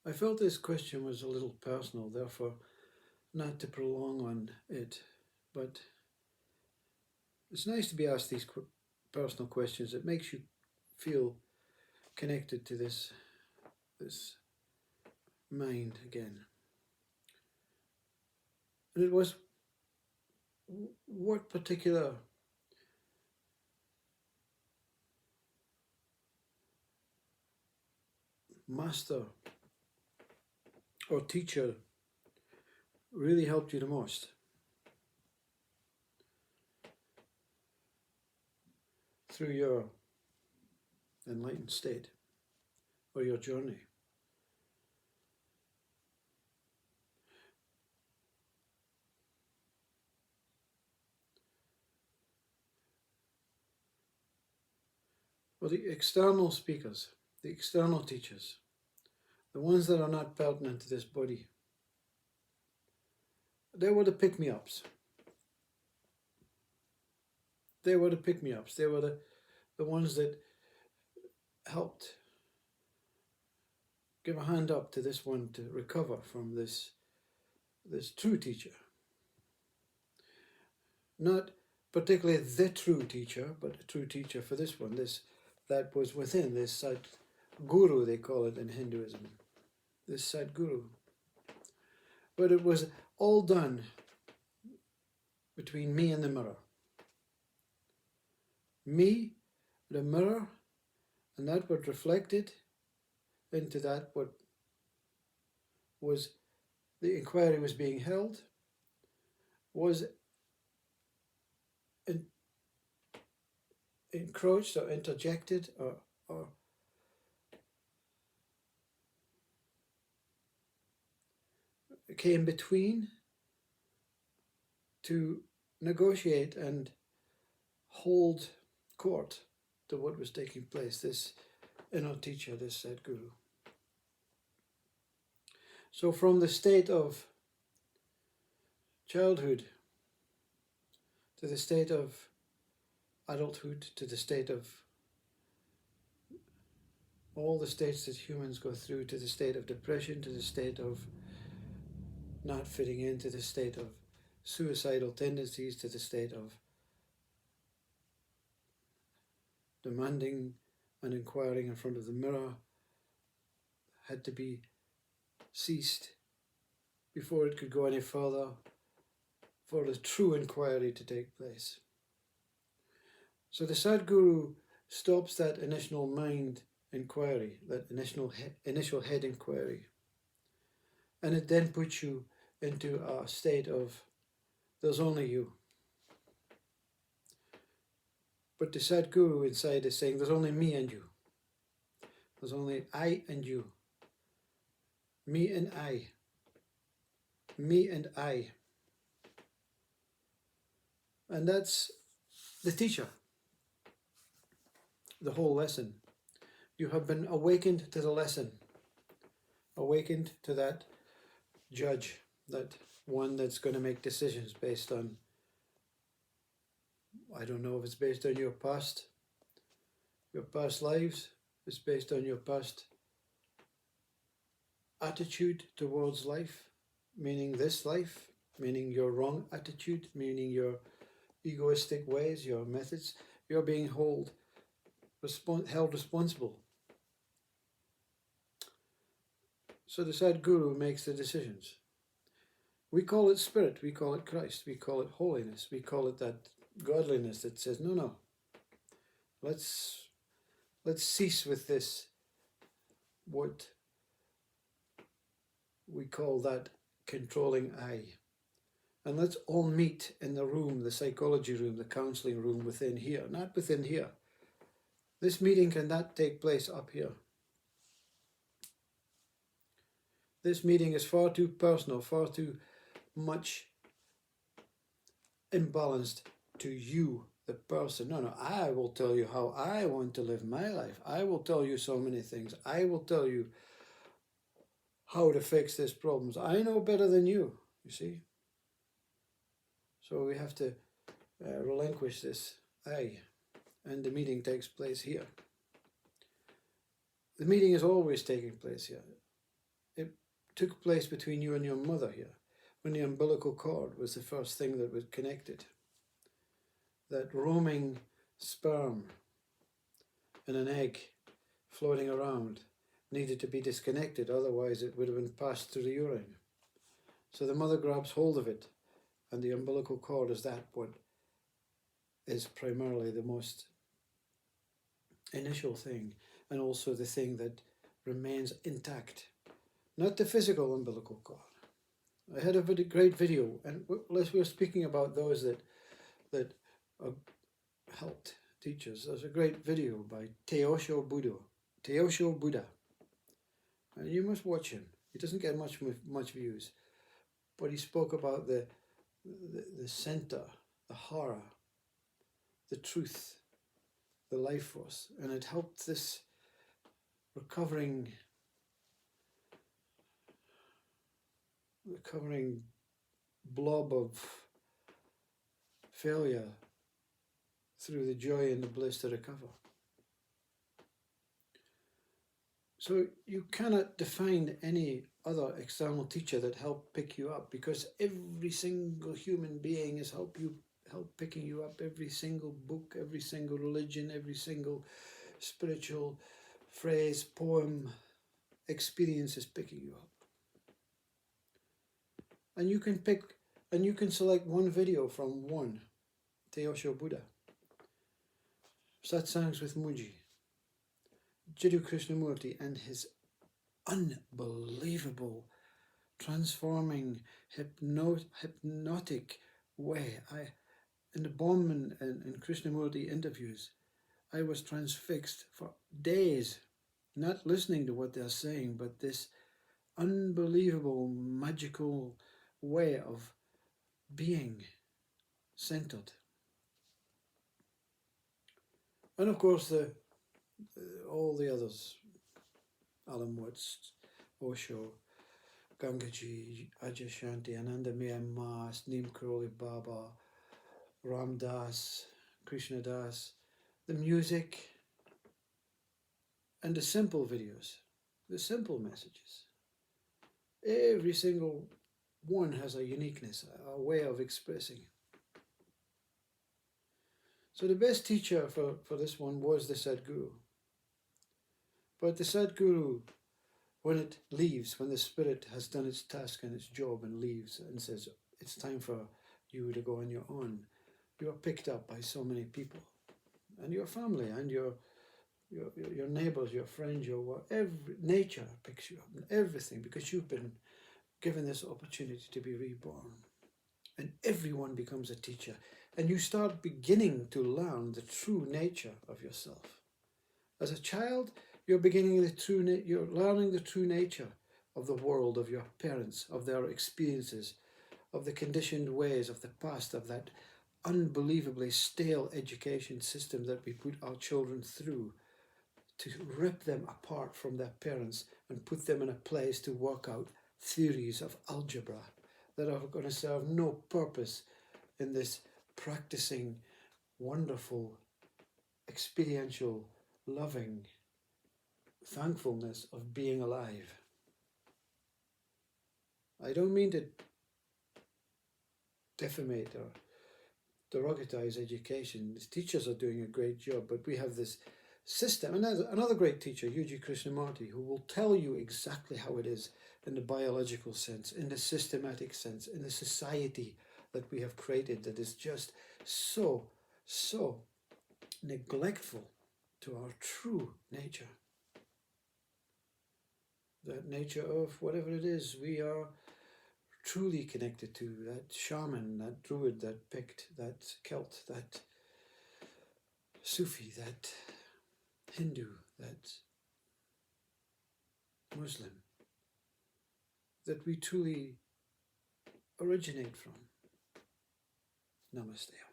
I felt this question was a little personal, therefore not to prolong on it, but it's nice to be asked these personal questions. It makes you feel connected to this mind again. And it was, what particular master or teacher really helped you the most through your enlightened state or your journey? Well, the external speakers, the external teachers, the ones that are not pertinent to this body, they were the pick-me-ups. They were the pick-me-ups. They were the ones that helped give a hand up to this one to recover from this true teacher. Not particularly the true teacher, but a true teacher for this one, that was within this Sadguru, they call it in Hinduism, this Sadguru. But it was all done between me and the mirror. Me, the mirror, and that what reflected into that what was the inquiry was being held was encroached or interjected or came between to negotiate and hold court to what was taking place, this inner teacher, this Sadguru. So from the state of childhood to the state of adulthood to the state of all the states that humans go through, to the state of depression, to the state of not fitting in, to the state of suicidal tendencies, to the state of demanding and inquiring in front of the mirror, had to be ceased before it could go any further for the true inquiry to take place. So the Sadguru stops that initial mind inquiry, that initial head inquiry, and it then puts you into a state of there's only you. But the Sadguru inside is saying there's only me and you. There's only I and you. Me and I. Me and I. And that's the teacher. The whole lesson. You have been awakened to the lesson. Awakened to that judge, that one that's going to make decisions based on, I don't know if it's based on your past lives, it's based on your past attitude towards life, meaning this life, meaning your wrong attitude, meaning your egoistic ways, your methods. You're being held responsible. So the Sadguru makes the decisions. We call it spirit, we call it Christ, we call it holiness, we call it that godliness that says, no, let's cease with this, what we call that controlling I. And let's all meet in the room, the psychology room, the counseling room within here, not within here. This meeting cannot take place up here. This meeting is far too personal, far too much imbalanced to you, the person. No, I will tell you how I want to live my life. I will tell you so many things. I will tell you how to fix these problems. I know better than you see. So we have to relinquish this I, and the meeting takes place here. The meeting is always taking place here. took place between you and your mother here, when the umbilical cord was the first thing that was connected. That roaming sperm in an egg floating around needed to be disconnected, otherwise it would have been passed through the urine. So the mother grabs hold of it, and the umbilical cord is that what is primarily the most initial thing, and also the thing that remains intact. Not the physical umbilical cord. I had a great video, and we're speaking about those that helped teachers. There's a great video by Teosho Buddha. And you must watch him. He doesn't get much views, but he spoke about the center, the hara, the truth, the life force, and it helped this recovering blob of failure through the joy and the bliss to recover. So you cannot define any other external teacher that helped pick you up, because every single human being has helped picking you up. Every single book, every single religion, every single spiritual phrase, poem, experience is picking you up. And you can select one video from one, Teosho Buddha, Satsangs with Mooji, Jiddu Krishnamurti and his unbelievable, transforming, hypnotic way. In the Bauman and Krishnamurti interviews, I was transfixed for days, not listening to what they're saying, but this unbelievable, magical way of being centered. And of course, all the others, Alan Watts, Osho, Gangaji, Adyashanti, Anandamayi Mas, Neem Karoli Baba, Ram Das, Krishna Das, the music, and the simple videos, the simple messages. Every single one has a uniqueness, a way of expressing. So the best teacher for this one was the Sadguru. But the Sadguru, when it leaves, when the spirit has done its task and its job and leaves and says, it's time for you to go on your own, you are picked up by so many people, and your family and your neighbors, your friends, nature picks you up, and everything, because you've been given this opportunity to be reborn. And everyone becomes a teacher, and you start beginning to learn the true nature of yourself. As a child, you're learning the true nature of the world, of your parents, of their experiences, of the conditioned ways of the past, of that unbelievably stale education system that we put our children through to rip them apart from their parents and put them in a place to work out theories of algebra that are going to serve no purpose in this practicing, wonderful, experiential, loving thankfulness of being alive. I don't mean to defamate or derogatize education. The teachers are doing a great job, but we have this system. And there's another great teacher, U.G. Krishnamurti, who will tell you exactly how it is in the biological sense, in the systematic sense, in the society that we have created that is just so neglectful to our true nature. That nature of whatever it is we are truly connected to, that shaman, that druid, that Pict, that Celt, that Sufi, that Hindu, that Muslim, that we truly originate from. Namaste.